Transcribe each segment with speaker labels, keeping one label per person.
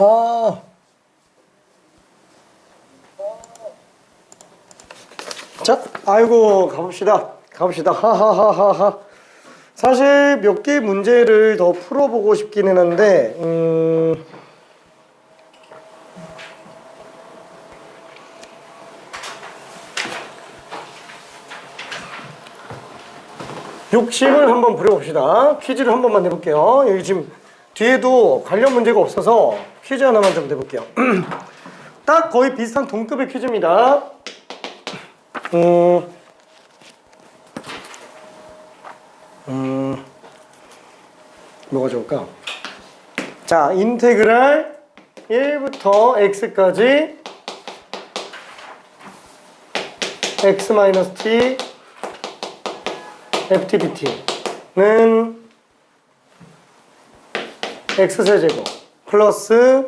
Speaker 1: 아. 자, 아이고, 가봅시다. 하하하하하. 사실 몇 개 문제를 더 풀어보고 싶긴 했는데, 욕심을 한번 부려봅시다. 퀴즈를 한 번만 내볼게요. 여기 지금 뒤에도 관련 문제가 없어서 퀴즈 하나만 좀 내볼게요. 딱 거의 비슷한 동급의 퀴즈입니다. 뭐가 좋을까? 자, 인테그랄 1부터 x까지 x-t ftdt는 x세제곱 플러스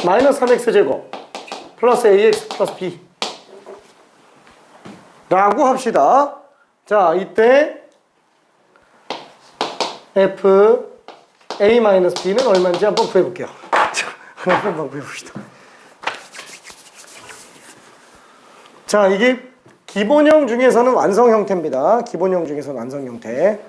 Speaker 1: 마이너스 3x제곱 플러스 ax 플러스 b 라고 합시다. 자, 이때 f a-b는 얼마인지 한번 구해볼게요. 자, 한번 구해봅시다. 자, 이게 기본형 중에서는 완성 형태입니다. 기본형 중에서는 완성 형태.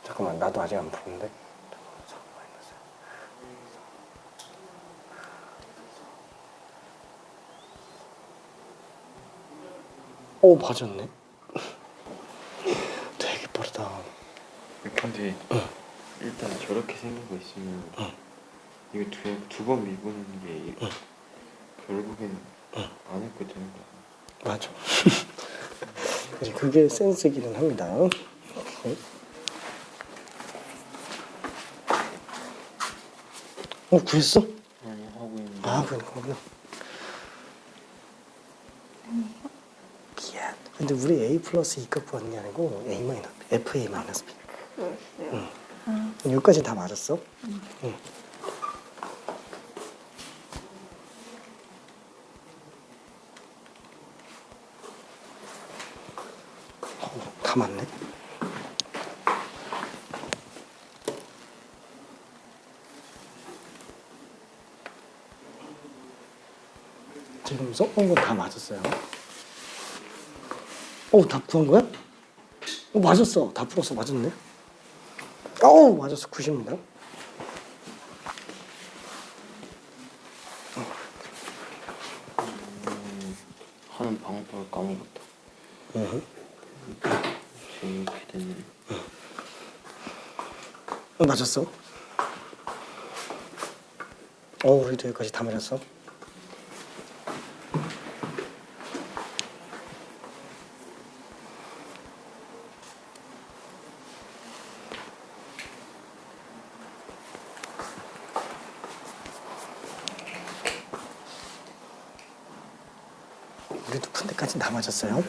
Speaker 1: 잠깐만, 나도 아직 안 푸는데. 오, 맞았네. 되게 빠르다.
Speaker 2: 근데 일단 저렇게 생긴 거 있으면 이거 두 번 미분하는 게 결국엔 안 해도 되는 거야.
Speaker 1: 맞아. 이제 그게 센스기는 합니다. 오케이. 구했어?
Speaker 2: 아니 하고 있는데.
Speaker 1: 아, 그렇구나. 미안. 근데 우리 a 플러스 2값 구하는 게 아니고 a 마이너스 fa 마이너스 b. 응. 여기까지 다 맞았어? 응. 다 맞네. 지금 써본 건 다 맞았어요. 다 구한 거야? 맞았어. 다 풀었어. 맞았네. 맞았어. 90입니다.
Speaker 2: 하는 방법을 까먹었다. 이렇게 되네.
Speaker 1: 맞았어. 우리도 여기까지 다 맞았어. 우리도 푼 데까지 다 맞았어요.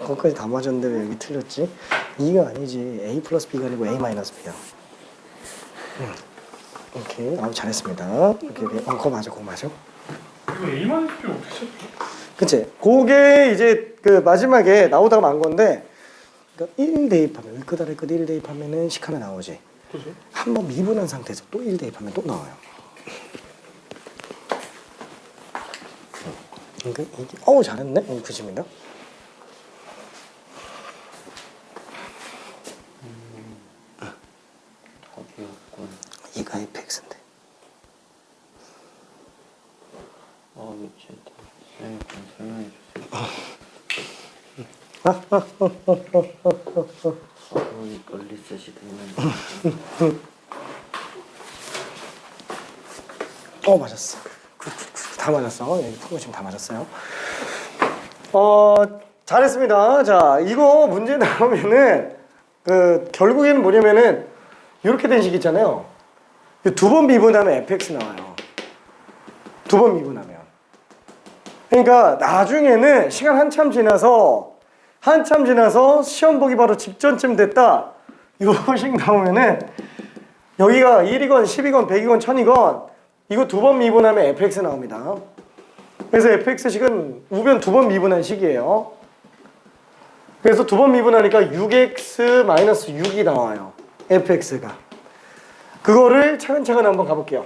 Speaker 1: 거기까지 다 맞았는데 왜 여기 틀렸지? 2가 아니지. A 플러스 B가 아니고 A 마이너스 B야. 오케이. 잘했습니다. 오케이. 그거 맞아.
Speaker 3: 이거 A만 필요 없으셨죠?
Speaker 1: 그치? 그게 이제 그 마지막에 나오다가 만 건데, 그러니까 1 대입하면, 위 끝 아래 끝 1 대입하면은 식 하나 나오지.
Speaker 3: 그지?
Speaker 1: 한번 미분한 상태에서 또 1 대입하면 또 나와요. 이게 잘했네. 90입니다.
Speaker 2: 답이었군.
Speaker 1: 이가 fx인데.
Speaker 2: 미치겠다. 쌤이 좀 설명해 주세요. 그러니까 리셋이 되면
Speaker 1: 맞았어. 다 맞았어. 여기 프로 지금 다 맞았어요. 잘했습니다. 자, 이거 문제 나오면은 결국에는 뭐냐면은 이렇게 된 식 있잖아요. 두 번 미분하면 fx 나와요. 두 번 미분하면. 그러니까 나중에는 시간 한참 지나서 시험 보기 바로 직전쯤 됐다. 요식 나오면은 여기가 1이건 10이건 100이건 1000이건 이거 두 번 미분하면 fx 나옵니다. 그래서 fx식은 우변 두 번 미분한 식이에요. 그래서 두 번 미분하니까 6x-6이 나와요. fx가. 그거를 차근차근 한번 가볼게요.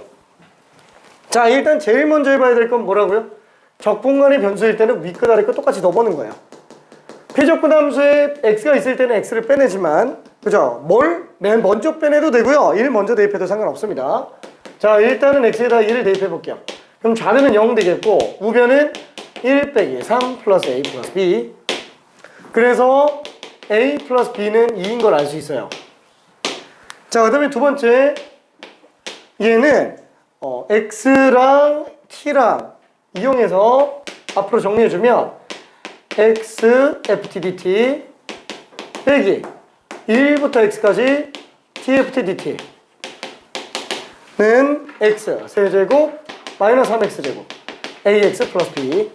Speaker 1: 자, 일단 제일 먼저 해봐야 될 건 뭐라고요? 적분간의 변수일 때는 위 끝 아래 끝 똑같이 넣어보는 거예요. 피적분 함수에 x가 있을 때는 x를 빼내지만, 그죠? 맨 먼저 빼내도 되고요. 1 먼저 대입해도 상관없습니다. 자, 일단은 x에다 1을 대입해 볼게요. 그럼 좌변은 0 되겠고 우변은 1 빼기 3 플러스 a 플러스 b. 그래서 a 플러스 b는 2인 걸 알 수 있어요. 자, 그 다음에 두 번째 얘는 x랑 t랑 이용해서 앞으로 정리해주면 x ft dt 빼기 1부터 x까지 tft dt 는 x 세제곱 마이너스 3x제곱 ax 플러스 b.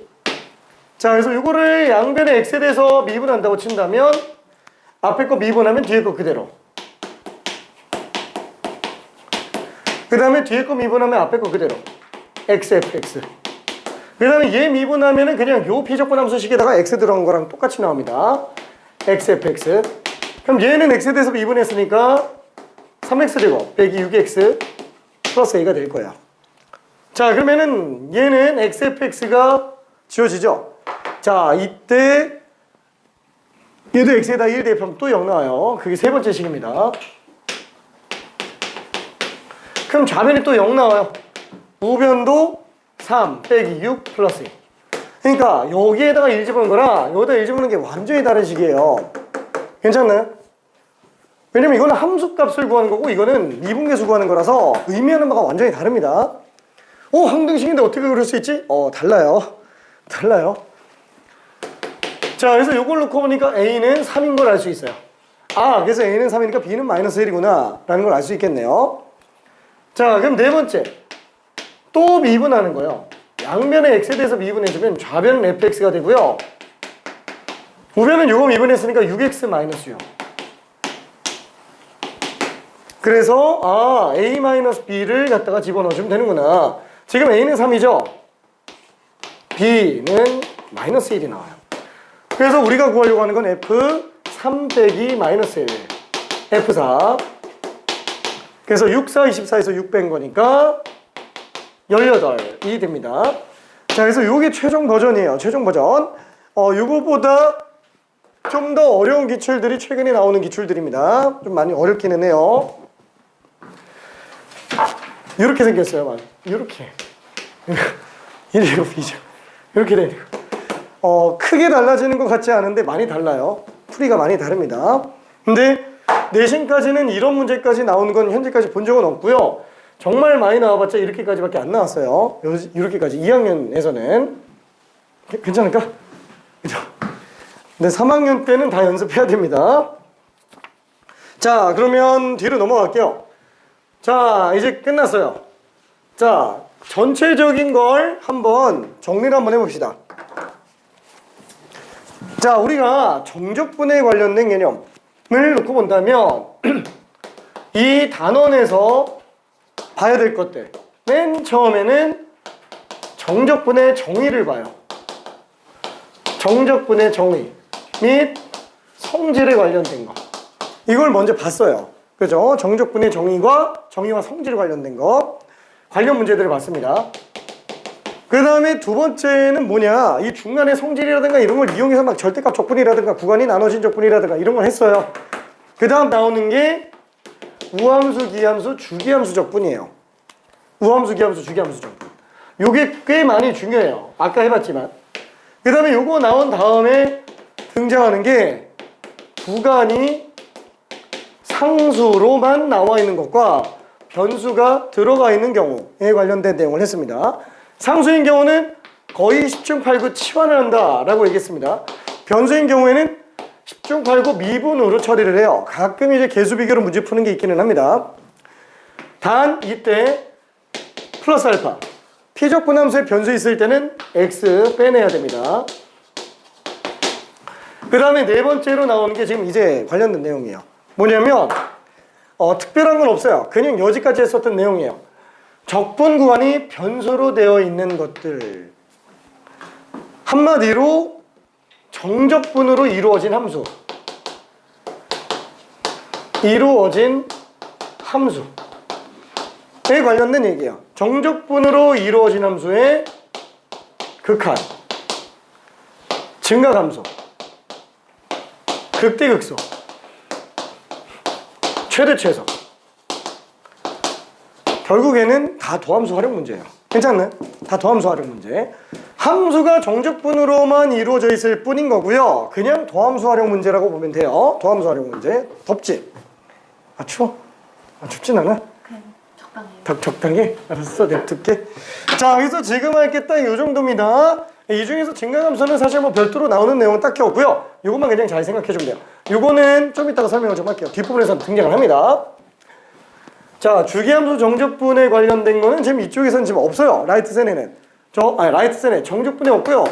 Speaker 1: 자, 그래서 이거를 양변의 x에 대해서 미분한다고 친다면 앞에 거 미분하면 뒤에 거 그대로, 그 다음에 뒤에 거 미분하면 앞에 거 그대로 xfx. 그 다음에 얘 미분하면은 그냥 요 비적분 함수식에다가 x 들어간 거랑 똑같이 나옵니다. xfx. 그럼 얘는 x에 대해서 미분했으니까 3x제곱 빼기 6x 플러스 a가 될 거야. 자, 그러면은 얘는 xfx가 지워지죠. 자, 이때 얘도 x에다 1 대입하면 또 0 나와요. 그게 세 번째 식입니다. 그럼 좌변이 또 0 나와요. 우변도 3 빼기 6 플러스 2. 그러니까 여기에다가 1 집어넣는 거랑 여기다 1 집어넣는 게 완전히 다른 식이에요. 괜찮나요? 왜냐면 이거는 함수값을 구하는 거고 이거는 미분계수 구하는 거라서 의미하는 바가 완전히 다릅니다. 항등식인데 어떻게 그럴 수 있지? 달라요. 자, 그래서 이걸 놓고 보니까 a는 3인 걸 알 수 있어요. 그래서 a는 3이니까 b는 마이너스 1이구나 라는 걸 알 수 있겠네요. 자, 그럼 네 번째 또 미분하는 거예요. 양변의 x에 대해서 미분해주면 좌변은 fx가 되고요. 우변은 요거 미분했으니까 6x 마이너스 6. 그래서 a 마이너스 b를 갖다가 집어넣어주면 되는구나. 지금 a는 3이죠. b는 마이너스 1이 나와요. 그래서 우리가 구하려고 하는 건 f3 빼기 마이너스 1 f4. 그래서 6, 4, 24에서 6 뺀 거니까 18이 됩니다. 자, 그래서 이게 최종 버전이에요. 최종 버전. 요거보다 좀 더 어려운 기출들이 최근에 나오는 기출들입니다. 좀 많이 어렵기는 해요. 이렇게 생겼어요. 이렇게. 1이고 B죠. 이렇게 되는 거. 크게 달라지는 것 같지 않은데 많이 달라요. 풀이가 많이 다릅니다. 근데 내신까지는 이런 문제까지 나오는 건 현재까지 본 적은 없고요. 정말 많이 나와봤자 이렇게까지밖에 안 나왔어요. 이렇게까지 2학년에서는. 괜찮을까? 그죠? 근데 3학년 때는 다 연습해야 됩니다. 자, 그러면 뒤로 넘어갈게요. 자, 이제 끝났어요. 자, 전체적인 걸 한번 정리를 한번 해봅시다. 자, 우리가 정적분에 관련된 개념을 놓고 본다면 이 단원에서 봐야 될 것들, 맨 처음에는 정적분의 정의를 봐요. 정적분의 정의 및 성질에 관련된 거, 이걸 먼저 봤어요. 그죠? 정적분의 정의와 성질 관련된 거 관련 문제들을 봤습니다. 그 다음에 두 번째는 뭐냐, 이 중간에 성질이라든가 이런 걸 이용해서 막 절대값 적분이라든가 구간이 나눠진 적분이라든가 이런 걸 했어요. 그 다음 나오는 게 우함수, 기함수, 주기함수 적분이에요. 우함수, 기함수, 주기함수 적분. 요게 꽤 많이 중요해요. 아까 해봤지만. 그 다음에 요거 나온 다음에 등장하는 게 구간이 상수로만 나와 있는 것과 변수가 들어가 있는 경우에 관련된 내용을 했습니다. 상수인 경우는 거의 10중 8구 치환을 한다라고 얘기했습니다. 변수인 경우에는 10중 8구 미분으로 처리를 해요. 가끔 이제 개수 비교로 문제 푸는 게 있기는 합니다. 단 이때 플러스 알파 피적분함수에 변수 있을 때는 x 빼내야 됩니다. 그 다음에 네 번째로 나오는 게 지금 이제 관련된 내용이에요. 뭐냐면 특별한 건 없어요. 그냥 여지까지 했었던 내용이에요. 적분 구간이 변수로 되어 있는 것들, 한마디로 정적분으로 이루어진 함수에 관련된 얘기예요. 정적분으로 이루어진 함수의 극한, 증가함수, 극대극소, 최대 최소, 결국에는 다 도함수 활용 문제예요. 괜찮나요? 다 도함수 활용 문제. 함수가 정적분으로만 이루어져 있을 뿐인 거고요. 그냥 도함수 활용 문제라고 보면 돼요. 도함수 활용 문제. 덥지? 아 추워? 아 춥진 않아?
Speaker 4: 그냥 적당해요.
Speaker 1: 적당히? 알았어, 냅둘게. 자, 그래서 지금 할 게 딱 이 정도입니다. 이 중에서 증가함수는 사실 뭐 별도로 나오는 내용은 딱히 없고요. 이것만 그냥 잘 생각해 주면 돼요. 이거는 좀 이따가 설명을 좀 할게요. 뒷부분에서 등장을 합니다. 자, 주기함수 정적분에 관련된 거는 지금 이쪽에서는 지금 없어요. 라이트 셀에는. 라이트 셀에 정적분에 없고요.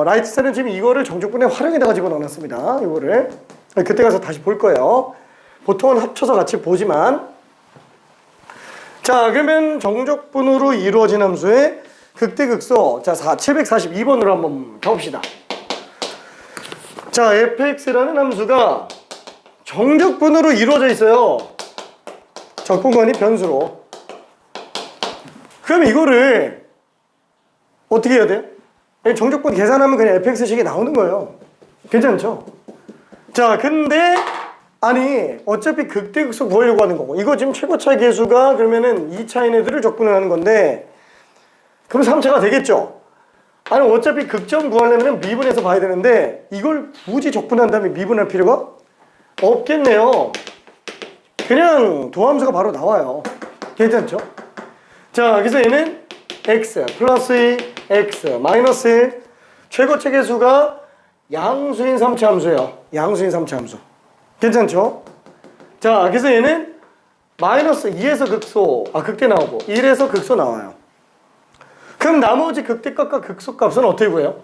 Speaker 1: 라이트 셀은 지금 이거를 정적분에 활용에다가 집어넣어놨습니다. 이거를. 그때 가서 다시 볼 거예요. 보통은 합쳐서 같이 보지만. 자, 그러면 정적분으로 이루어진 함수의 극대극소. 자, 742번으로 한번 가봅시다. 자, fx라는 함수가 정적분으로 이루어져 있어요. 적분관이 변수로. 그럼 이거를 어떻게 해야 돼요? 정적분 계산하면 그냥 fx식이 나오는 거예요. 괜찮죠? 자, 근데 아니 어차피 극대극소 구하려고 하는 거고, 이거 지금 최고차 계수가 그러면은 2차인 애들을 적분을 하는 건데, 그럼 3차가 되겠죠? 아니 어차피 극점 구하려면 미분해서 봐야 되는데 이걸 굳이 적분한 다음에 미분할 필요가 없겠네요. 그냥 도함수가 바로 나와요. 괜찮죠? 자, 그래서 얘는 x 플러스 2 x 마이너스 1, 최고차 계수가 양수인 3차 함수예요. 양수인 3차 함수. 괜찮죠? 자, 그래서 얘는 마이너스 2에서 극소, 극대 나오고 1에서 극소 나와요. 그럼 나머지 극대값과 극소값은 어떻게 구해요?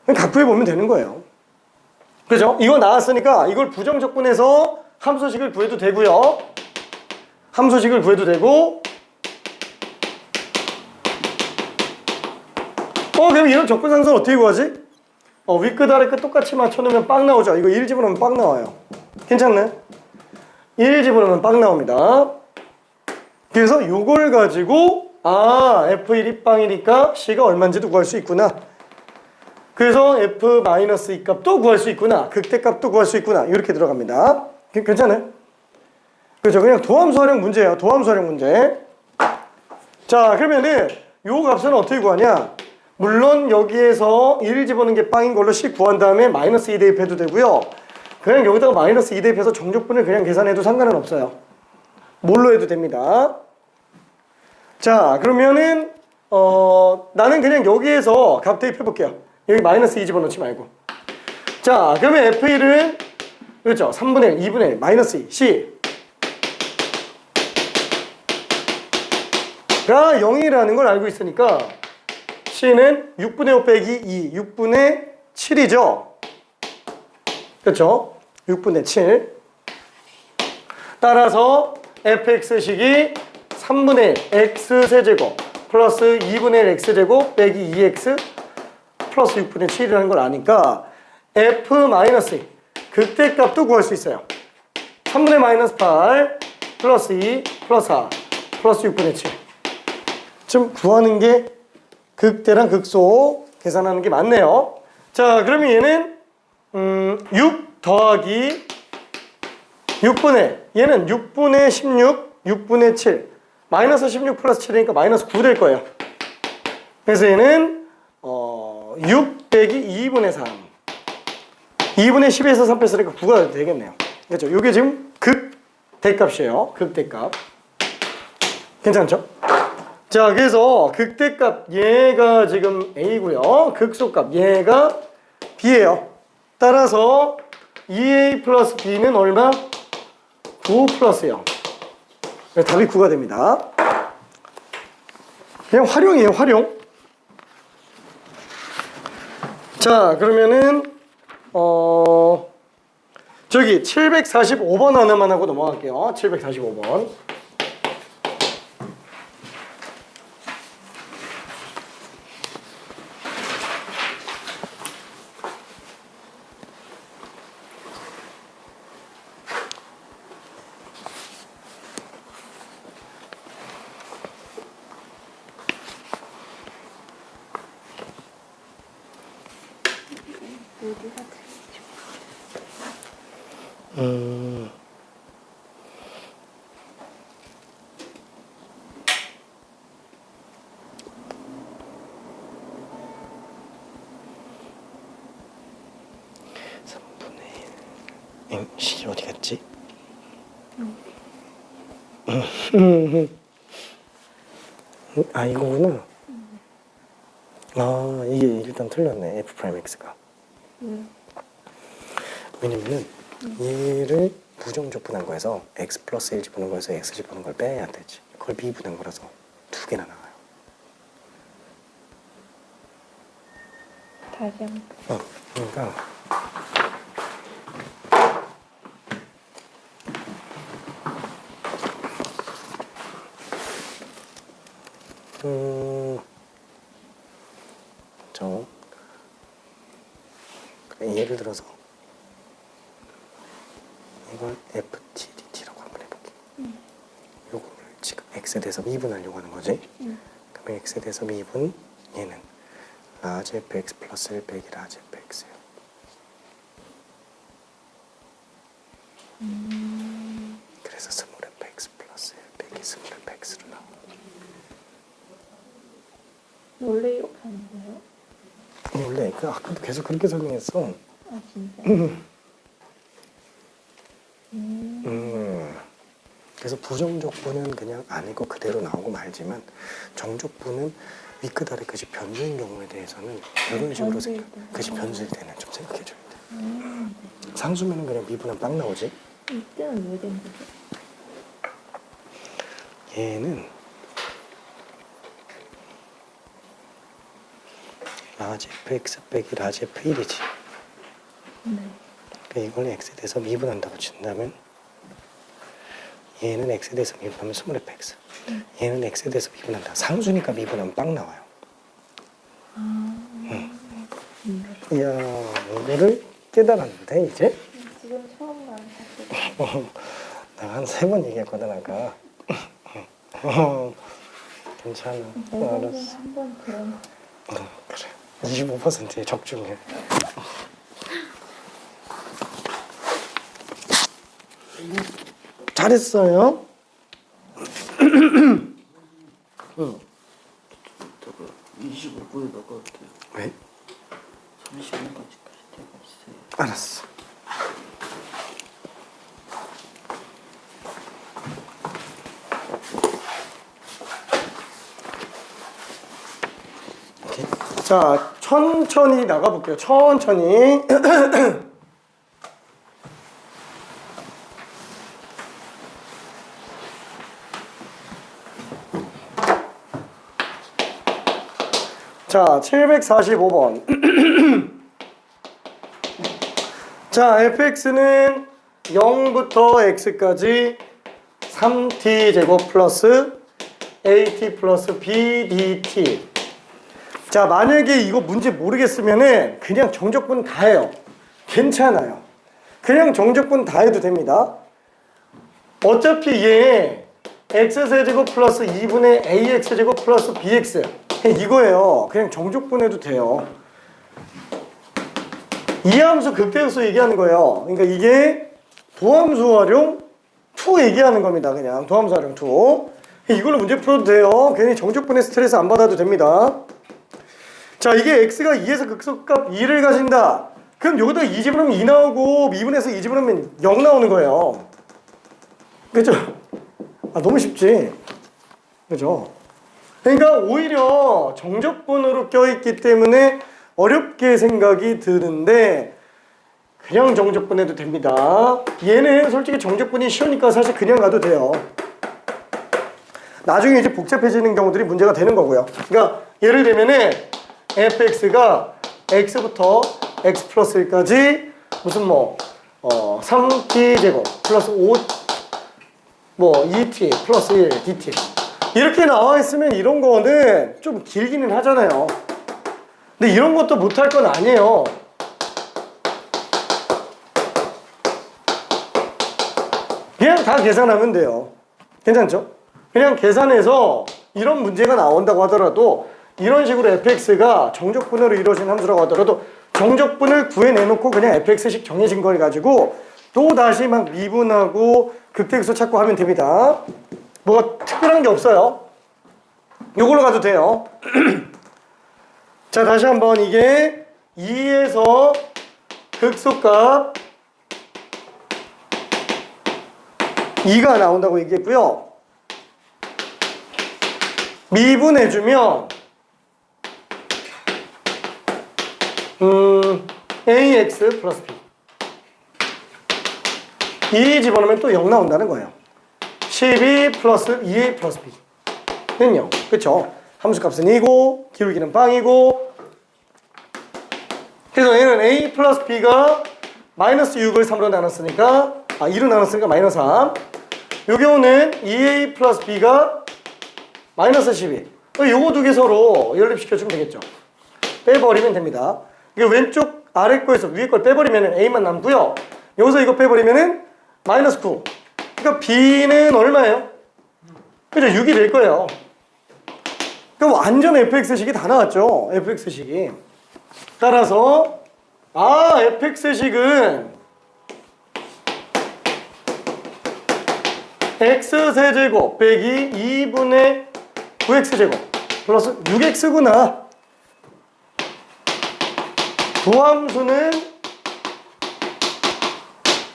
Speaker 1: 그냥 각 구해보면 되는 거예요. 그죠? 이거 나왔으니까 이걸 부정적분해서 함수식을 구해도 되고요. 함수식을 구해도 되고, 그럼 이런 적분상수는 어떻게 구하지? 윗끝 아래끝 똑같이 맞춰놓으면 빵 나오죠. 이거 1 집어넣으면 빵 나와요. 괜찮나요? 1 집어넣으면 빵 나옵니다. 그래서 이걸 가지고 F1이 빵이니까 C가 얼마인지도 구할 수 있구나. 그래서 F-2 값도 구할 수 있구나. 극대값도 구할 수 있구나. 이렇게 들어갑니다. 괜찮아요? 그렇죠. 그냥 도함수 활용 문제예요. 도함수 활용 문제. 자, 그러면은 요 값은 어떻게 구하냐? 물론 여기에서 1 집어넣는 게 빵인 걸로 C 구한 다음에 마이너스 2 대입해도 되고요. 그냥 여기다가 마이너스 2 대입해서 정적분을 그냥 계산해도 상관은 없어요. 뭘로 해도 됩니다. 자, 그러면은 나는 그냥 여기에서 값 대입해 볼게요. 여기 마이너스 2 집어넣지 말고. 자, 그러면 F1은 그렇죠. 3분의 1, 2분의 1, 마이너스 2, C 가 0이라는 걸 알고 있으니까 C는 6분의 5 빼기 2, 6분의 7이죠. 그렇죠? 6분의 7. 따라서 fx식이 3분의 1 x세제곱 플러스 2분의 1 x제곱 빼기 2x 플러스 6분의 7이라는 걸 아니까 f-2 극대값도 구할 수 있어요. 3분의 마이너스 8 플러스 2 플러스 4 플러스 6분의 7. 좀 구하는 게 극대랑 극소 계산하는 게 맞네요. 자, 그러면 얘는 6 더하기 6분의 얘는 6분의 16 6분의 7 마이너스 16 플러스 7이니까 마이너스 9 될 거예요. 그래서 얘는 6 빼기 2분의 3 2분의 10에서 3 뺐으니까 9가 되겠네요. 그렇죠? 이게 지금 극대값이에요. 극대값. 괜찮죠? 자, 그래서 극대값 얘가 지금 A고요. 극소값 얘가 B예요. 따라서 2A 플러스 B는 얼마? 9 플러스 0. 답이 9가 됩니다. 그냥 활용이에요, 활용. 자, 그러면은 저기 745번 하나만 하고 넘어갈게요. 745번.
Speaker 4: 어디가 틀리죠?
Speaker 1: 3분의 1. 시 어디 갔지? 아, 이거구나. 아, 이게 일단 틀렸네. F 프라임 X가. 왜냐면은 얘를 부정적분한 거에서 X 플러스 1 집어넣은 거에서 X 집어넣은 걸 빼야 되지. 그걸 비분한 거라서 두 개나 나와요.
Speaker 4: 다시 한번.
Speaker 1: 그러니까 예를 들어서 이걸 FTDT라고 한번 해볼게. 요거를 지금 X에 대해서 미분하려고 하는 거지. 그러면 X에 대해서 미분 얘는 라지 fx 플러스 1 빼기 라지 fx예요. 그래서 스몰 fx 플러스 1 빼기 스몰 fx로 나와.
Speaker 4: 원래 이렇게 하는 거예요?
Speaker 1: 원래 그 아까도 계속 그렇게 설명했어.
Speaker 4: 아 진짜?
Speaker 1: 그래서 부정적분은 그냥 아니고 그대로 나오고 말지만 정적분은 위끝 아래 끝이 변수인 경우에 대해서는 이런 식으로 그치 변수일 때는 좀 생각해줘야 돼. 상수면은 그냥 미분하면 빵 나오지.
Speaker 4: 이때는 왜 된 거죠?
Speaker 1: 얘는 라지 fx 빼기 라지 f1이지.
Speaker 4: 네.
Speaker 1: 그러니까 이걸 x에 대해서 미분한다고 친다면 얘는 x에 대해서 미분하면 스몰 fx. 얘는 x에 대해서 미분한다. 상수니까 미분하면 빵 나와요. 이야, 이거를 깨달았는데 이제?
Speaker 4: 지금 처음 나는 사실.
Speaker 1: 내가 한 3번 얘기했거든 아까. 괜찮아. 알았어.
Speaker 4: 한번 그런.
Speaker 1: 그래. 25%의 적중률. 잘했어요.
Speaker 2: 25분에 나가도 돼요.
Speaker 1: 왜?
Speaker 2: 30분까지까지 때가 있어요.
Speaker 1: 알았어. 오케이. 자, 천천히 나가볼게요. 천천히. 자, 745번. 자, fx는 0부터 x까지 3t제곱 플러스 at 플러스 bdt. 자, 만약에 이거 문제 모르겠으면은 그냥 정적분 다 해요. 괜찮아요. 그냥 정적분 다 해도 됩니다. 어차피 얘 x세제곱 플러스 2분의 ax제곱 플러스 bx 이거예요. 그냥 정족분해도 돼요. 이 함수 극대역수 얘기하는 거예요. 그러니까 이게 도함수 활용 2 얘기하는 겁니다. 그냥 도함수 활용 2. 이걸로 문제 풀어도 돼요. 괜히 정족분해 스트레스 안 받아도 됩니다. 자, 이게 x가 2에서 극소값 2를 가진다. 그럼 여기다 2 집어넣으면 2 나오고 2분에서 2 집어넣으면 0 나오는 거예요. 그죠? 아, 너무 쉽지? 그죠? 그러니까 오히려 정적분으로 껴있기 때문에 어렵게 생각이 드는데 그냥 정적분해도 됩니다. 얘는 솔직히 정적분이 쉬우니까 사실 그냥 가도 돼요. 나중에 이제 복잡해지는 경우들이 문제가 되는 거고요. 그러니까 예를 들면은 fx가 x부터 x 플러스 1까지 무슨 3t 제곱 플러스 5 2t 플러스 1 dt 이렇게 나와 있으면 이런 거는 좀 길기는 하잖아요. 근데 이런 것도 못할 건 아니에요. 그냥 다 계산하면 돼요. 괜찮죠? 그냥 계산해서 이런 문제가 나온다고 하더라도 이런 식으로 fx가 정적분으로 이루어진 함수라고 하더라도 정적분을 구해내놓고 그냥 fx식 정해진 걸 가지고 또 다시 막 미분하고 극대역수 찾고 하면 됩니다. 뭐가 특별한 게 없어요. 이걸로 가도 돼요. 자, 다시 한번 이게 2에서 극소값 2가 나온다고 얘기했고요. 미분해주면 ax 플러스 b 2 집어넣으면 또 0 나온다는 거예요. 12 플러스 2a 플러스 b는 0. 그쵸? 함수값은 2고 기울기는 빵이고 그래서 얘는 a 플러스 b가 마이너스 6을 3로 나눴으니까 2로 나눴으니까 마이너스 3. 요 경우는 2a 플러스 b가 마이너스 12. 요거 두 개 서로 연립시켜주면 되겠죠. 빼버리면 됩니다. 이게 왼쪽 아래 거에서 위에 걸 빼버리면 a만 남고요. 여기서 이거 빼버리면 마이너스 9. 그러니까 b는 얼마예요? 그죠? 6이 될 거예요. 그럼 완전 fx식이 다 나왔죠. fx식이. 따라서 fx식은 x세제곱 빼기 2분의 9x제곱 플러스 6x구나. 도함수는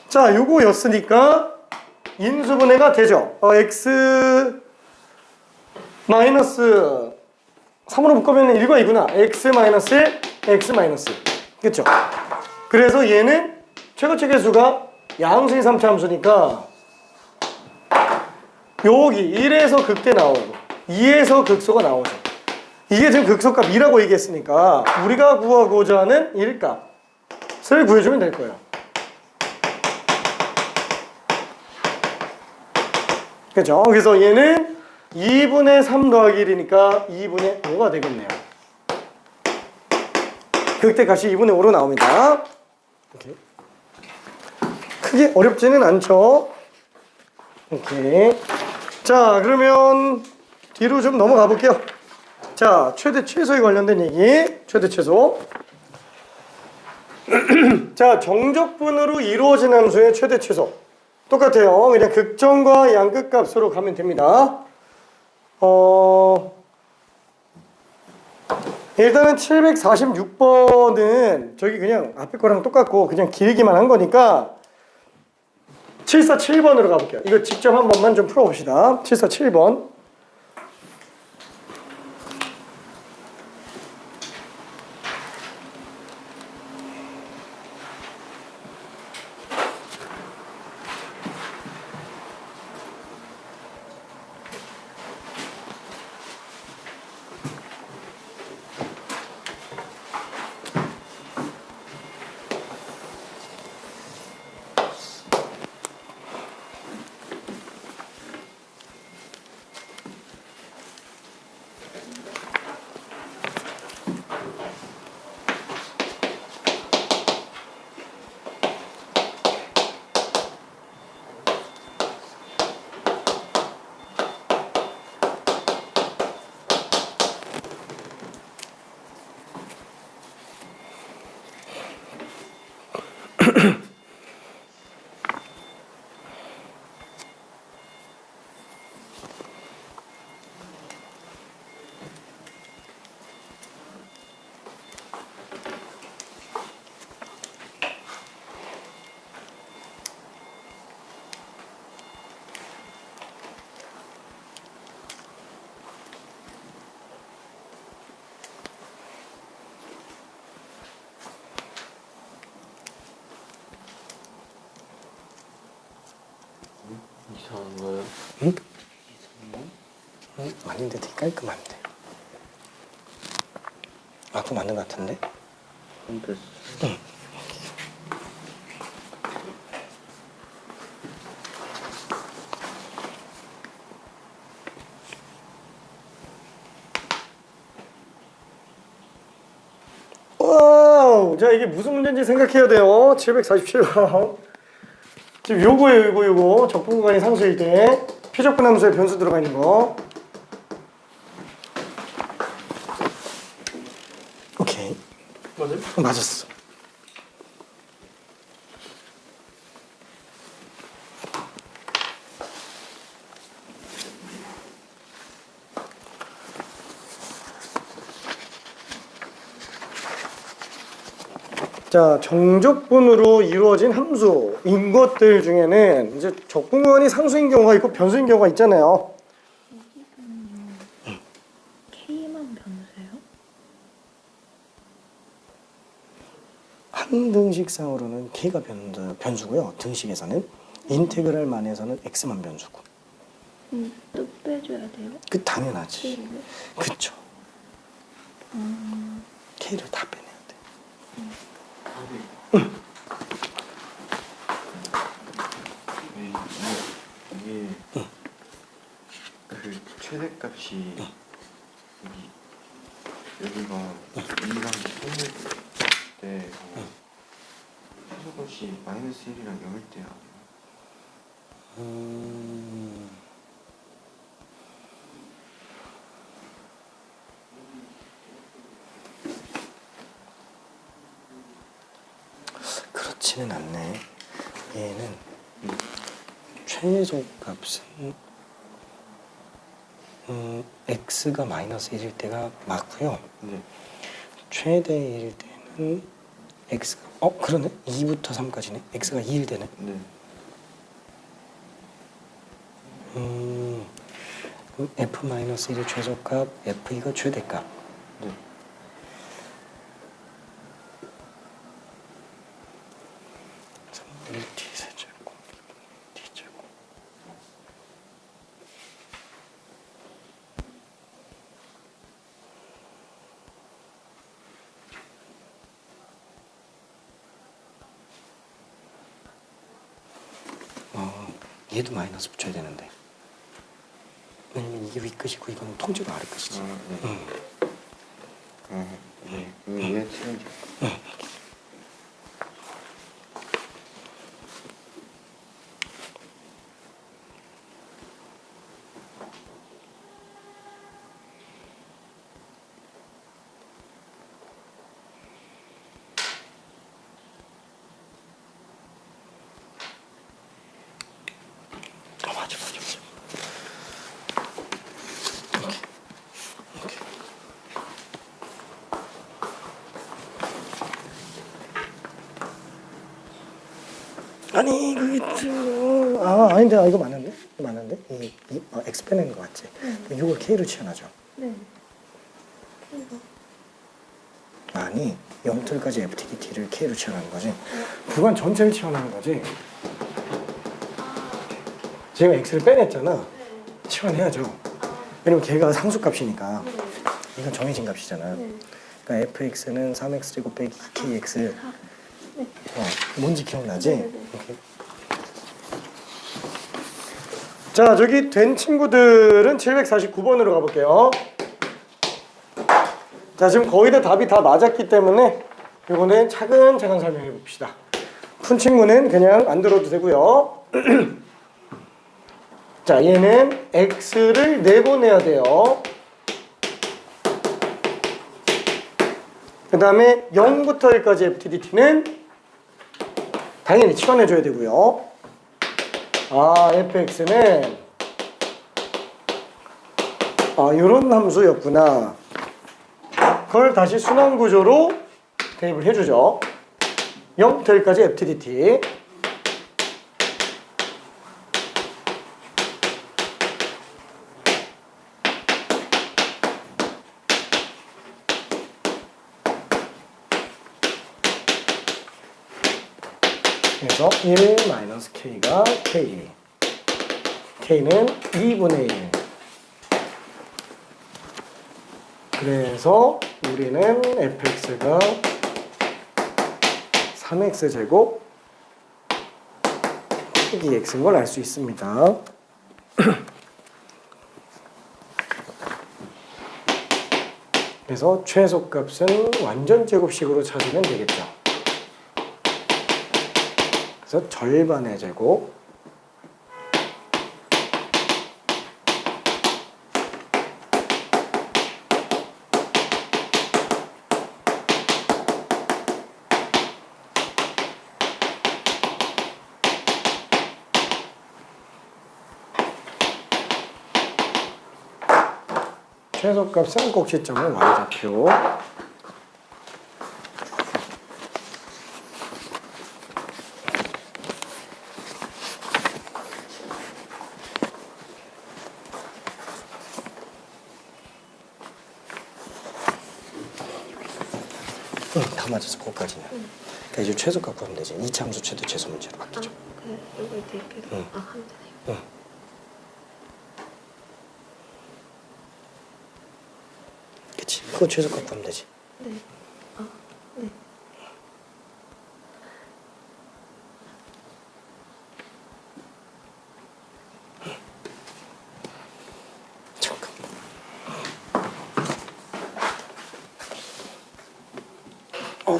Speaker 1: 자, 요거였으니까 인수분해가 되죠. x 마이너스 3으로 묶으면 1과 2구나. x 마이너스 1, x 마이너스 1. 그쵸? 그래서 얘는 최고치 계수가 양수인 3차 함수니까 여기 1에서 극대 나오고 2에서 극소가 나오죠. 이게 지금 극소값 2라고 얘기했으니까 우리가 구하고자 하는 1값을 구해주면 될 거예요. 그렇죠? 그래서 얘는 2분의 3 더하기 1이니까 2분의 5가 되겠네요. 극대값이 2분의 5로 나옵니다. 이렇게. 크게 어렵지는 않죠? 오케이. 자, 그러면 뒤로 좀 넘어가 볼게요. 자, 최대 최소에 관련된 얘기. 최대 최소. 자, 정적분으로 이루어진 함수의 최대 최소. 똑같아요. 그냥 극정과 양극값으로 가면 됩니다. 일단은 746번은 저기 그냥 앞에 거랑 똑같고 그냥 길기만 한 거니까 747번으로 가볼게요. 이거 직접 한 번만 좀 풀어봅시다. 747번.
Speaker 2: 이상한 거요?
Speaker 1: 응?
Speaker 2: 이상한
Speaker 1: 아닌데 되게 깔끔한데. 아, 그거 맞는 것 같은데?
Speaker 2: 거? 됐어.
Speaker 1: 와우! 자, 이게 무슨 문제인지 생각해야 돼요. 747번. 지금 요거예요, 요거. 적분 구간이 상수일 때 표적분 함수에 변수 들어가 있는 거. 오케이.
Speaker 3: 맞아요?
Speaker 1: 맞았어. 자, 정적분으로 이루어진 함수인 것들 중에는 이제 적분구간이 상수인 경우가 있고 변수인 경우가 있잖아요.
Speaker 4: K만 변수예요?
Speaker 1: 한 등식상으로는 K가 변수고요. 등식에서는 인테그랄 만에서는 X만 변수고.
Speaker 4: 또 빼줘야 돼요?
Speaker 1: 그 당연하지.
Speaker 4: K를?
Speaker 1: 그쵸. K를 다 빼내야 돼.
Speaker 2: 이게 그 최대값이 여기가 2랑 3일 때 최소값이 마이너스 1이랑 0일 때야.
Speaker 1: 그렇지는 않네. 얘는 최소값은 x가 마이너스 1일 때가 맞고요.
Speaker 2: 네.
Speaker 1: 최대일 때는 x가 그러네. 2부터 3까지네. x가 2일 때네.
Speaker 2: 네.
Speaker 1: 그럼 f 마이너스 1의 최소값, f2가 최대값.
Speaker 2: 네.
Speaker 1: t제곱, t제곱. 얘도 마이너스 붙여야 되는데. 왜냐면 이게 윗끝이고 이거는 통째로 아래끝이지.
Speaker 2: 네. 왜 틀린지.
Speaker 1: 맞아. 아니 그게 아닌데 이거 맞는데? 이거 맞는데? X 빼내는 거 맞지? 이걸 K로 치환하죠.
Speaker 4: 네. K로.
Speaker 1: 아니 0틀까지 FTDT를 K로 치환하는 거지. 구간 전체를 치환하는 거지. 지금 X를 빼냈잖아. 치환해야죠. 왜냐면 걔가 상수값이니까. 이건 정해진 값이잖아.
Speaker 4: 네.
Speaker 1: 그러니까 fx는 3x제곱 빼기 2kx.
Speaker 4: 네.
Speaker 1: 뭔지 기억나지?
Speaker 4: 네.
Speaker 1: 오케이. 자, 저기 된 친구들은 749번으로 가볼게요. 자, 지금 거의 다 답이 다 맞았기 때문에 이거는 차근차근 설명해 봅시다. 푼 친구는 그냥 안 들어도 되고요. 자, 얘는 x를 내보내야 돼요. 그 다음에 0부터 1까지 FTDT는 당연히 치환해줘야 되고요. 아, fx는 이런 함수였구나. 그걸 다시 순환구조로 대입을 해주죠. 0부터 1까지 ftdt. 그래서 1 마이너스 k가 k. k는 2분의 1. 그래서 우리는 fx가 3x제곱 빼기 x인 걸 알 수 있습니다. 그래서 최소값은 완전 제곱식으로 찾으면 되겠죠. 그래서 절반의 제곱 최소값은 꼭지점은 y좌표. 다 맞았어, 그거까지는. 그러니까 이제 최소값 구하면 되지. 이차함수 최대 최소 문제로 바뀌죠.
Speaker 4: 이걸 대입해서 하면 되네요.
Speaker 1: 응. 그치, 그거 최소값 구하면 되지.
Speaker 4: 네. 네.
Speaker 1: 잠깐.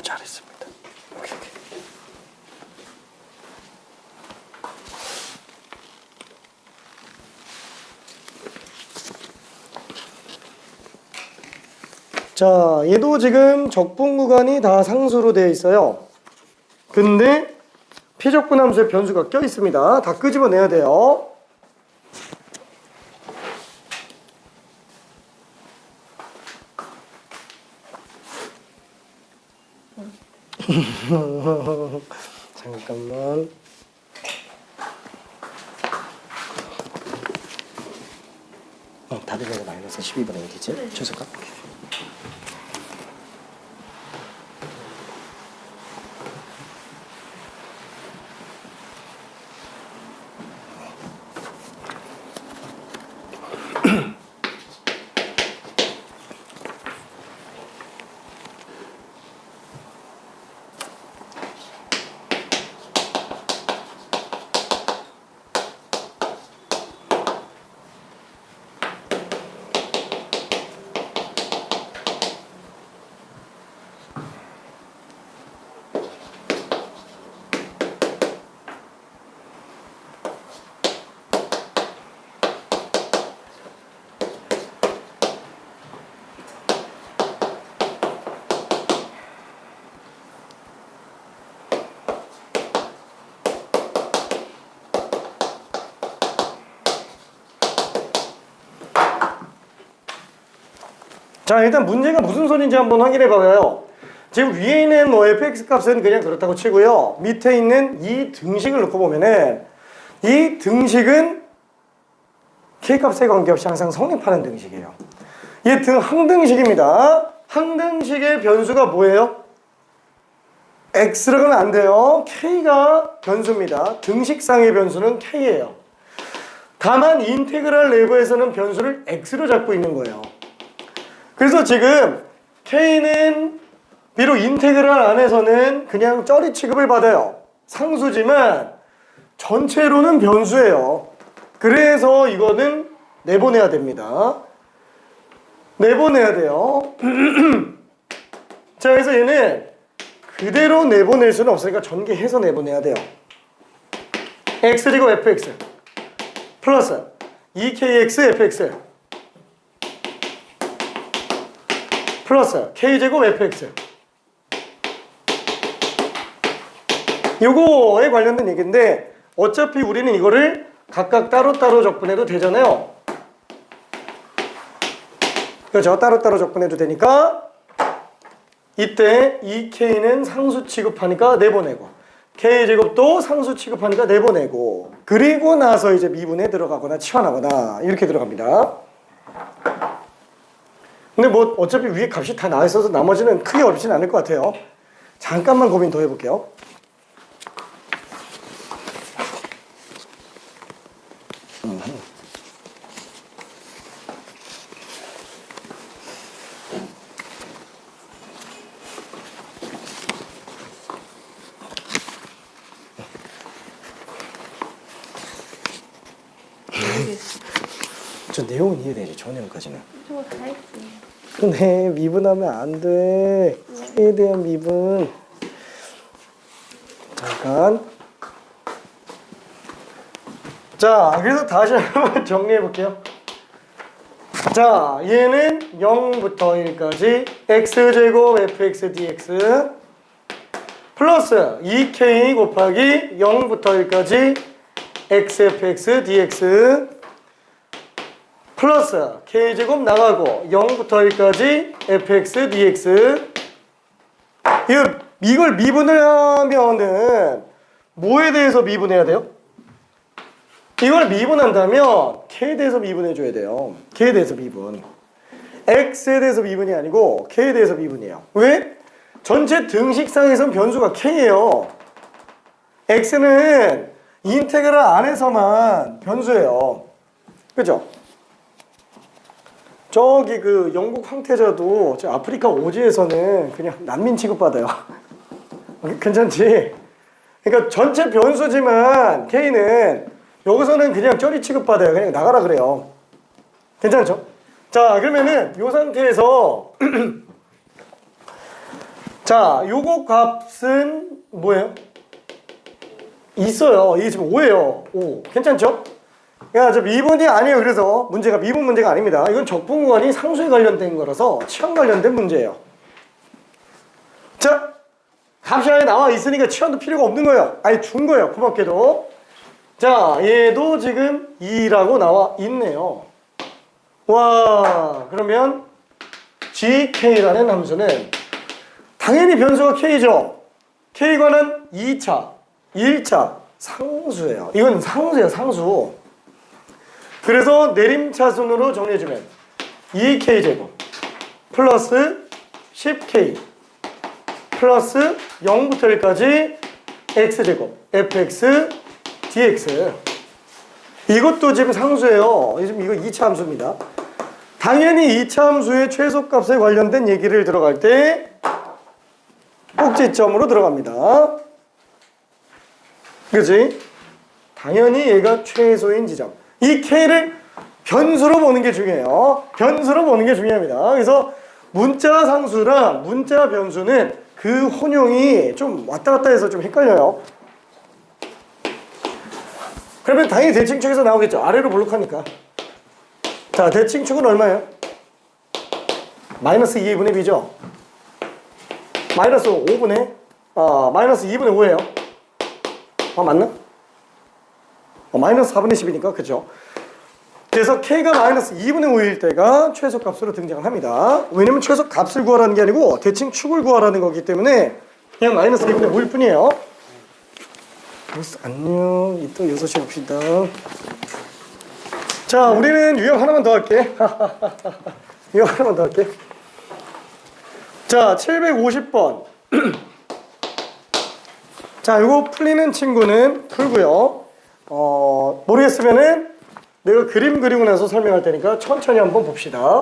Speaker 1: 잘했습니다. 오케이. 자, 얘도 지금 적분 구간이 다 상수로 되어 있어요. 근데 피적분 함수에 변수가 껴 있습니다. 다 끄집어내야 돼요. 잠깐만. 답이 내가 마이너스 12분의 1이지?
Speaker 4: 네.
Speaker 1: 최소값? 자, 일단 문제가 무슨 소리인지 한번 확인해 봐봐요. 지금 위에 있는 뭐 fx 값은 그냥 그렇다고 치고요. 밑에 있는 이 등식을 놓고 보면은 이 등식은 k값에 관계없이 항상 성립하는 등식이에요. 이게 항등식입니다. 항등식의 변수가 뭐예요? x라고 하면 안 돼요. k가 변수입니다. 등식상의 변수는 k예요. 다만 인테그랄 내부에서는 변수를 x로 잡고 있는 거예요. 그래서 지금 k는 비록 인테그랄 안에서는 그냥 쩌리 취급을 받아요. 상수지만 전체로는 변수예요. 그래서 이거는 내보내야 됩니다. 내보내야 돼요. 자, 그래서 얘는 그대로 내보낼 수는 없으니까 전개해서 내보내야 돼요. x제곱 fx 플러스 2kx fx 플러스 k제곱 fx 요거에 관련된 얘기인데 어차피 우리는 이거를 각각 따로따로 적분해도 되잖아요. 그렇죠? 따로따로 적분해도 되니까 이때 이 K는 상수 취급하니까 내보내고 K제곱도 상수 취급하니까 내보내고 그리고 나서 이제 미분에 들어가거나 치환하거나 이렇게 들어갑니다. 근데 뭐 어차피 위에 값이 다 나와 있어서 나머지는 크게 어렵진 않을 것 같아요. 잠깐만 고민 더 해볼게요. 저 내용은 이해되지, 저 내용까지는.
Speaker 4: 저거 다 했어요.
Speaker 1: 근데 미분하면 안 돼. K에 대한 미분. 잠깐. 자, 그래서 다시 한번 정리해 볼게요. 자, 얘는 0부터 1까지 x제곱 fx dx 플러스 2k 곱하기 0부터 1까지 xfx dx 플러스 k제곱 나가고 0부터 1까지 fx dx 이걸 미분을 하면은 뭐에 대해서 미분해야 돼요? 이걸 미분한다면 k에 대해서 미분해줘야 돼요. k에 대해서 미분. x에 대해서 미분이 아니고 k에 대해서 미분이에요. 왜? 전체 등식상에선 변수가 k예요. x는 인테그랄 안에서만 변수예요. 그죠? 저기 그 영국 황태자도 저 아프리카 오지에서는 그냥 난민 취급받아요. 괜찮지? 그러니까 전체 변수지만 k는 여기서는 그냥 쩌리 취급받아요. 그냥 나가라 그래요. 괜찮죠? 자, 그러면은 이 상태에서 자, 요거 값은 뭐예요? 있어요. 이게 지금 5예요. 5. 괜찮죠? 야, 저 미분이 아니에요. 그래서 문제가 미분 문제가 아닙니다. 이건 적분구간이 상수에 관련된 거라서 치환 관련된 문제예요. 자, 값이 아예 나와 있으니까 치환도 필요가 없는 거예요. 아예 준 거예요. 고맙게도. 자, 얘도 지금 2라고 나와 있네요. 와, 그러면 gk라는 함수는 당연히 변수가 k죠. k과는 2차, 1차 상수예요. 이건 상수예요, 상수. 그래서 내림차순으로 정리해주면 2k제곱 플러스 10k 플러스 0부터 1까지 x제곱 fx dx 이것도 지금 상수예요. 지금 이거 2차 함수입니다. 당연히 2차 함수의 최소값에 관련된 얘기를 들어갈 때 꼭지점으로 들어갑니다. 그치? 당연히 얘가 최소인 지점. 이 k를 변수로 보는 게 중요해요. 변수로 보는 게 중요합니다. 그래서 문자 상수랑 문자 변수는 그 혼용이 좀 왔다 갔다 해서 좀 헷갈려요. 그러면 당연히 대칭축에서 나오겠죠. 아래로 볼록하니까. 자, 대칭축은 얼마예요? 마이너스 2분의 b죠. 마이너스 5분의 마이너스 2분의 5예요. 맞나? 마이너스 4분의 10이니까 그죠. 그래서 k가 마이너스 2분의 5일 때가 최소값으로 등장을 합니다. 왜냐면 최소값을 구하라는 게 아니고 대칭축을 구하라는 거기 때문에 그냥 마이너스 2분의 5일 뿐이에요. 안녕. 이따 6시에 봅시다. 자, 우리는 유형 하나만 더 할게. 유형 하나만 더 할게. 자, 750번. 자, 이거 풀리는 친구는 풀고요. 모르겠으면은 내가 그림 그리고 나서 설명할 테니까 천천히 한번 봅시다.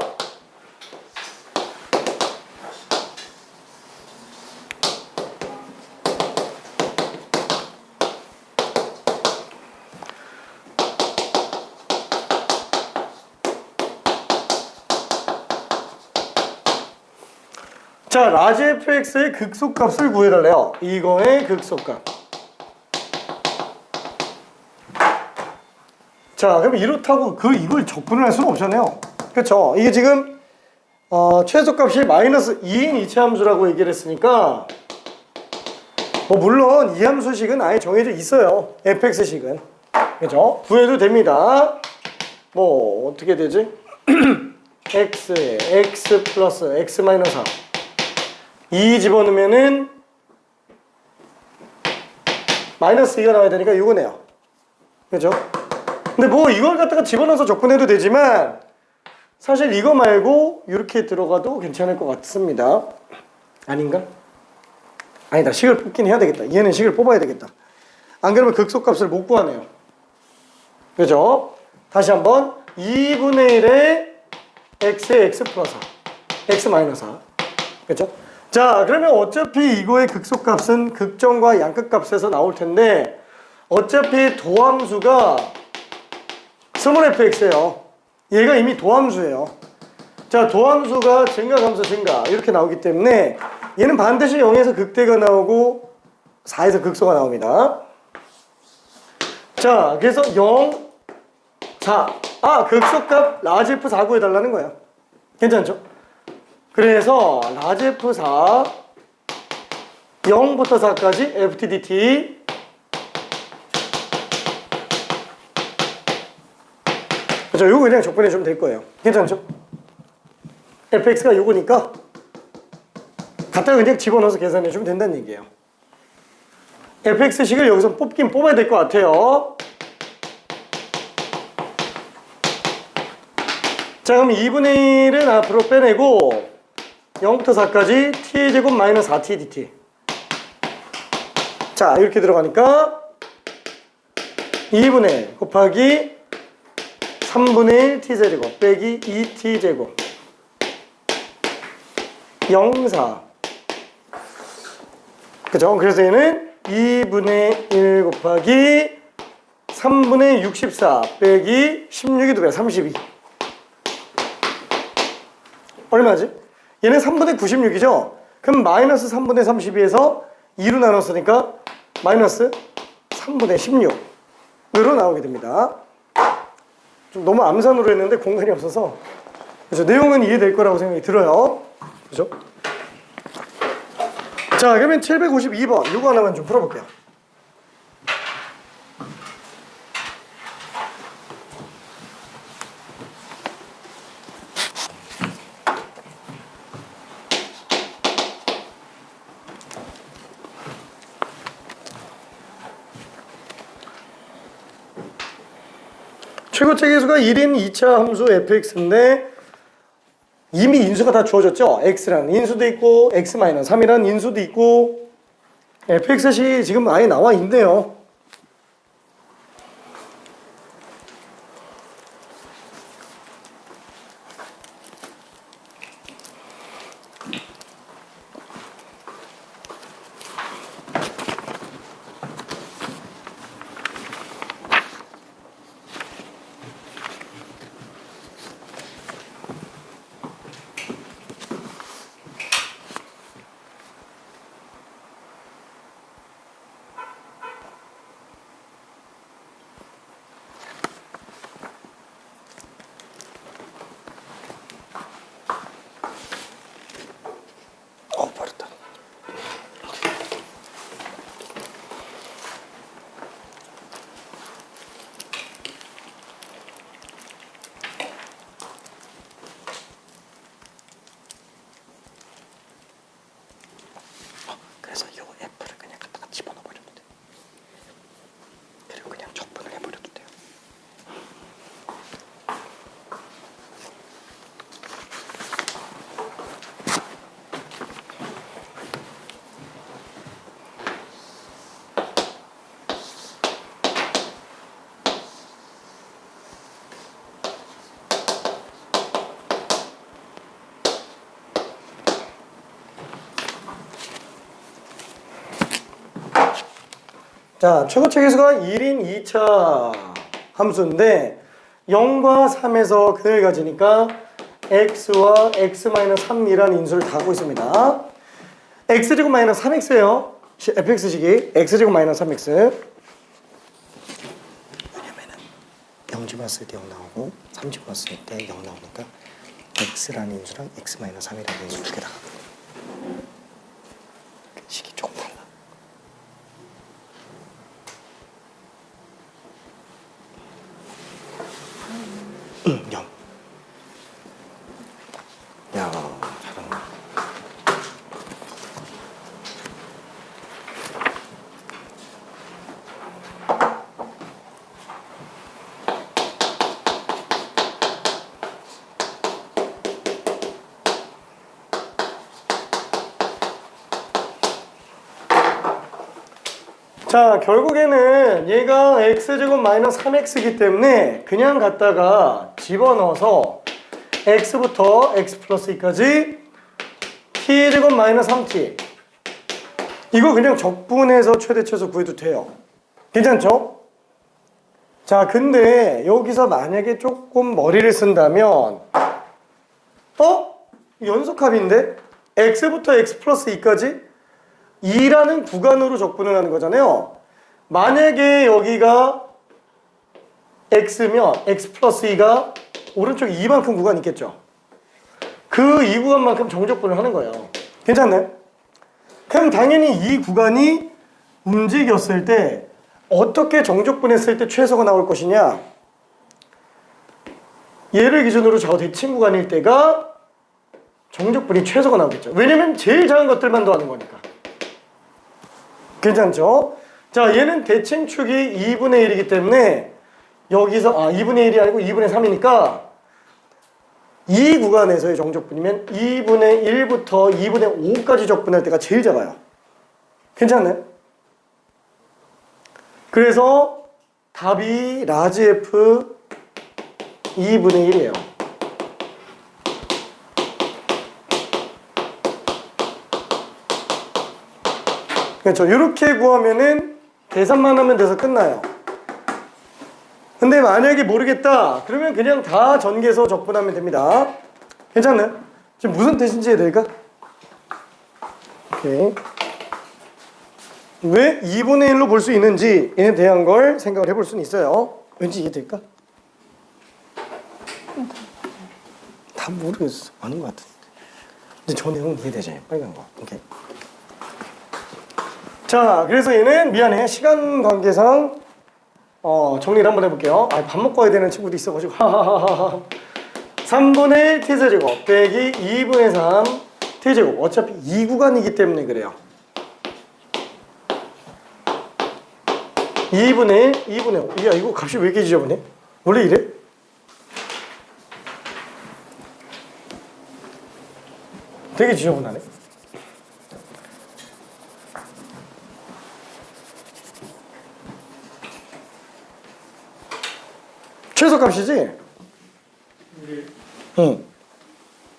Speaker 1: 자, 라지 fx의 극소값을 구해달래요. 이거의 극소값. 자, 그럼 이렇다고 이걸 적분을 할 수는 없잖아요. 그렇죠? 이게 지금 최소값이 마이너스 2인 이차함수라고 얘기를 했으니까 뭐 물론 이 함수식은 아예 정해져 있어요. fx식은. 그죠? 구해도 됩니다. 뭐 어떻게 되지? x에 x 플러스 x 마이너스 4 2 집어넣으면은 마이너스 2가 나와야 되니까 이거네요. 그죠? 근데 뭐 이걸 갖다가 집어넣어서 접근해도 되지만 사실 이거 말고 이렇게 들어가도 괜찮을 것 같습니다. 아닌가? 아니다. 식을 뽑긴 해야 되겠다. 얘는 식을 뽑아야 되겠다. 안 그러면 극소값을 못 구하네요. 그죠? 다시 한번 2분의 1에 x에 x 플러스 4 x 마이너스 4 그죠? 자 그러면 어차피 이거의 극소값은 극정과 양극값에서 나올 텐데 어차피 도함수가 스몰 fx예요. 얘가 이미 도함수예요. 자 도함수가 증가감수 증가 이렇게 나오기 때문에 얘는 반드시 0에서 극대가 나오고 4에서 극소가 나옵니다. 자 그래서 0, 4 극소값 라지 F4 구해달라는 거예요. 괜찮죠? 그래서 라지 F4 0부터 4까지 FTDT 그죠? 요거 그냥 접근해주면 될 거예요. 괜찮죠? fx가 요거니까 갖다가 그냥 집어넣어서 계산해주면 된다는 얘기예요. fx식을 여기서 뽑긴 뽑아야 될 것 같아요. 자 그럼 2분의 1은 앞으로 빼내고 0부터 4까지 t제곱 마이너스 4t dt 자 이렇게 들어가니까 2분의 1 곱하기 3분의 1 t제곱 빼기 2t제곱 0, 4 그죠? 그래서 얘는 2분의 1 곱하기 3분의 64 빼기 16이 2배 32 얼마지? 얘는 3분의 96이죠? 그럼 마이너스 3분의 32에서 2로 나눴으니까 마이너스 3분의 16으로 나오게 됩니다. 좀 너무 암산으로 했는데 공간이 없어서 그래서 내용은 이해될 거라고 생각이 들어요. 그죠? 자 그러면 752번 이거 하나만 좀 풀어볼게요. 최고체 계수가 1인 2차 함수 fx인데 이미 인수가 다 주어졌죠? x라는 인수도 있고 x-3이라는 인수도 있고 fx식 지금 아예 나와 있네요. 버렸다. 그래서 이 F를 그냥 갖다가 집어넣어 버려도 돼. 그리고 그냥 적분을 해버려도 돼요. 자, 최고체 계수가 1인 2차 함수인데 0과 3에서 근을 가지니까 x와 x-3이라는 인수를 다 하고 있습니다. x제곱 마이너스 3x예요. fx식이 x제곱 마이너스 3x 왜냐면은 0 집어넣었을 때 0 나오고 3 집어넣었을 때 0 나오니까 x라는 인수랑 x-3이라는 인수 2개 다 갖고 있어요. 식이 조금 달라. 0 집어넣었을 때 0 나오고 3 집어넣었을 때 0 나오니까 x라는 인수랑 x-3이라는 인수 2개 다 갖고 있어요. 0 집어넣었을 때 0 나오고 3 집어넣었을 때 0 나오니까 x라는 인수랑 x-3이라는 인수 2개 다 갖고 있어요. 0. 야, 잘한다. 자, 결국에는 얘가 x제곱 마이너스 3x이기 때문에 그냥 갖다가 집어넣어서 x부터 x 플러스 2까지 t제곱 마이너스 3t 이거 그냥 적분해서 최대치에서 구해도 돼요. 괜찮죠? 자, 근데 여기서 만약에 조금 머리를 쓴다면 연속합인데 x부터 x 플러스 2까지 2라는 구간으로 적분을 하는 거잖아요. 만약에 여기가 x면 x 플러스 2가 오른쪽에 2만큼 구간 있겠죠. 그 2 구간만큼 정적분을 하는 거예요. 괜찮나요? 그럼 당연히 이 구간이 움직였을 때 어떻게 정적분했을 때 최소가 나올 것이냐, 얘를 기준으로 저 대칭 구간일 때가 정적분이 최소가 나오겠죠. 왜냐면 제일 작은 것들만 더하는 거니까. 괜찮죠? 자, 얘는 대칭축이 2분의 1이기 때문에 여기서 2분의 1이 아니고 2분의 3이니까 이 구간에서의 정적분이면 2분의 1부터 2분의 5까지 적분할 때가 제일 작아요. 괜찮나요? 그래서 답이 라지 F 2분의 1이에요. 그렇죠. 이렇게 구하면은 계산만 하면 돼서 끝나요. 근데 만약에 모르겠다 그러면 그냥 다 전개해서 적분하면 됩니다. 괜찮나요? 지금 무슨 뜻인지 이해될까? 오케이. 왜 2분의 1로 볼 수 있는지에 대한 걸 생각을 해볼 수는 있어요. 왠지 이해될까? 다 모르겠어. 아닌 것 같은데. 근데 저 내용은 이해되잖아요. 빨간 거. 오케이. 자, 그래서 얘는 미안해. 시간 관계상 정리를 한번 해볼게요. 밥 먹고 와야 되는 친구도 있어가지고. 3분의 1 t제곱 빼기 2분의 3 t제곱. 어차피 2구간이기 때문에 그래요. 2분의 1, 2분의 5. 야, 이거 값이 왜 이렇게 지저분해? 원래 이래? 되게 지저분하네. 최소값이지? 응.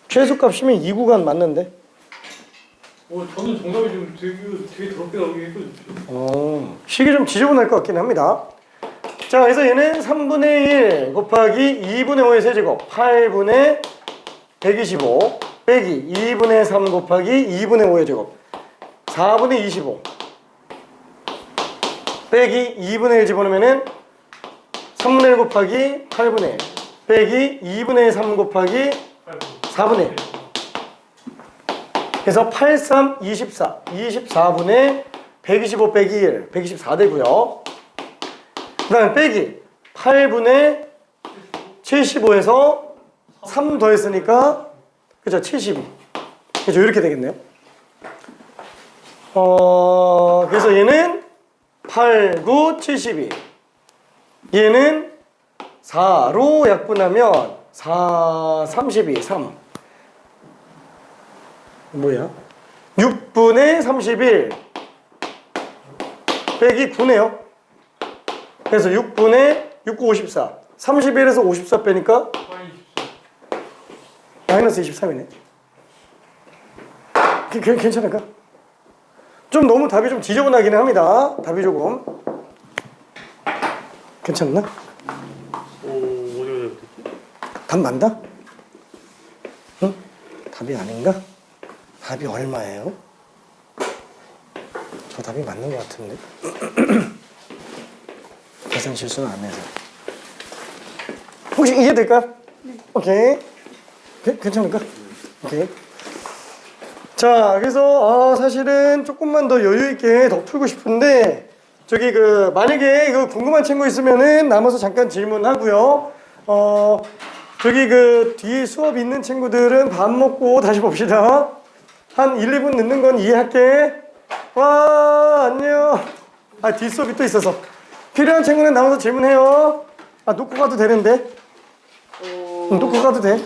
Speaker 1: 최소값이면 2구간 맞는데?
Speaker 3: 저는 정답이 좀 되게 더럽게 나오긴 했거든요.
Speaker 1: 식이 좀 지저분할 것 같긴 합니다. 자, 그래서 얘는 3분의 1 곱하기 2분의 5의 세제곱 8분의 125 빼기 2분의 3 곱하기 2분의 5의 제곱 4분의 25 빼기 2분의 1 집어넣으면은 3분의 1 곱하기 8분의 1 빼기 2분의 3 곱하기 4분의 1 그래서 8, 3, 24 24분의 125 빼기 1 124 되고요. 그 다음에 빼기 8분의 75에서 3 더했으니까 그죠? 72 그죠? 이렇게 되겠네요. 그래서 얘는 8, 9, 72 얘는 4로 약분하면 4, 32, 3 뭐야? 6분의 31 빼기 9네요. 그래서 6분의 6, 9, 54 31에서 54 빼니까 마이너스 23이네. 괜찮을까? 좀 너무 답이 좀 지저분하긴 합니다. 답이 조금 괜찮나?
Speaker 3: 어디가 잘못했지?
Speaker 1: 답 맞나? 응? 답이 아닌가? 답이 얼마예요? 저 답이 맞는 것 같은데 계산 실수는 안 해서 혹시 이해될까요? 오케이. 괜찮을까? 오케이. 자, 그래서 사실은 조금만 더 여유 있게 더 풀고 싶은데 저기 만약에 궁금한 친구 있으면은 남아서 잠깐 질문하고요. 저기 그 뒤에 수업 있는 친구들은 밥 먹고 다시 봅시다. 한 1, 2분 늦는 건 이해할게. 와, 안녕. 아, 뒷수업이 또 있어서. 필요한 친구는 나와서 질문해요. 아, 놓고 가도 되는데. 놓고 가도 돼.